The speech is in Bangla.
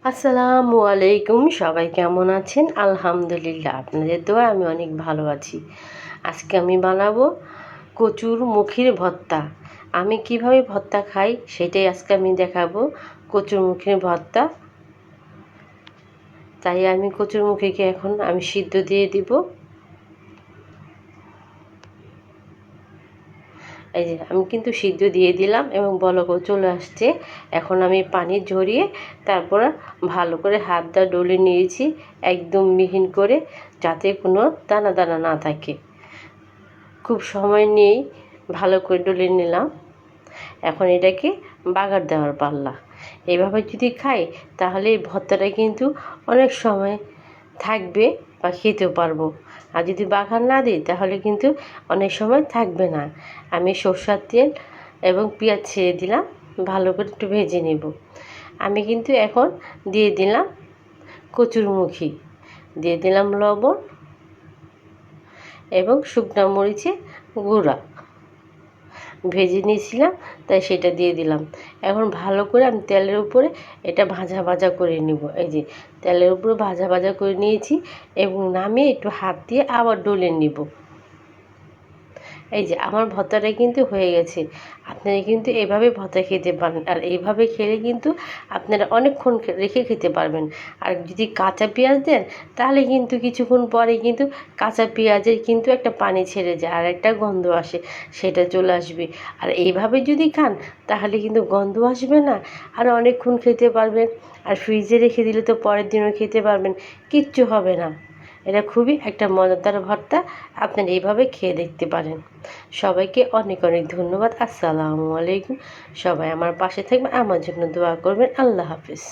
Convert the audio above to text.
আসসালামু আলাইকুম। সবাই কেমন আছেন? আলহামদুলিল্লাহ, আপনাদের দোয়ায় আমি অনেক ভালো আছি। আজকে আমি বানাবো কচুর মুখির ভর্তা। আমি কিভাবে ভর্তা খাই সেটাই আজকে আমি দেখাবো। কচুর মুখির ভর্তা, তাই আমি কচুর মুখিকে এখন আমি সিদ্ধ দিয়ে দিব। এই যে আমি কিন্তু সিদ্ধ দিয়ে দিলাম এবং বলকও চলে আসছে। এখন আমি পানি ঝরিয়ে তারপর ভালো করে হাত দিয়ে ডলে নিয়েছি, একদম মিহিন করে, যাতে কোনো দানা দানা না থাকে। খুব সময় নিয়েই ভালো করে ডলে নিলাম। এখন এটাকে বাগার দেওয়ার পাল্লা। এভাবে যদি খাই তাহলে এই ভর্তাটা কিন্তু অনেক সময় থাকবে বা খেতেও পারবো। আর যদি বাগার না দিই তাহলে কিন্তু অনেক সময় থাকবে না। আমি সরষের তেল এবং পেঁয়াজ ছেড়ে দিলাম, ভালো করে একটু ভেজে নেব। আমি কিন্তু এখন দিয়ে দিলাম কচুরমুখী, দিয়ে দিলাম লবণ এবং শুকনো মরিচের গুঁড়া ভেজে নিয়েছিলাম, তাই সেটা দিয়ে দিলাম। এখন ভালো করে আমি তেলের উপরে এটা ভাজা ভাজা করে নেব। এই যে তেলের উপরে ভাজা ভাজা করে নিয়েছি এবং নামিয়ে একটু হাত দিয়ে আবার ডলে নেব। এই যে আমার ভর্তাটা কিন্তু হয়ে গেছে। আপনারা কিন্তু এভাবে ভর্তা খেতে পারেন, আর এইভাবে খেলে কিন্তু আপনারা অনেকক্ষণ রেখে খেতে পারবেন। আর যদি কাঁচা পেঁয়াজ দেন তাহলে কিন্তু কিছুক্ষণ পরে কিন্তু কাঁচা পেঁয়াজের কিন্তু একটা পানি ছেড়ে যায় আর একটা গন্ধ আসে, সেটা চলে আসবে। আর এইভাবে যদি খান তাহলে কিন্তু গন্ধ আসবে না, আর অনেকক্ষণ খেতে পারবেন। আর ফ্রিজে রেখে দিলে তো পরের দিনও খেতে পারবেন, কিচ্ছু হবে না। এটা খুবই একটা মজাদার ভর্তা, আপনারা এইভাবে খেয়ে দেখতে পারেন। সবাইকে অনেক অনেক ধন্যবাদ। আসসালামু আলাইকুম। সবাই আমার পাশে থাকবেন, আমার জন্য দোয়া করবেন। আল্লাহ হাফেজ।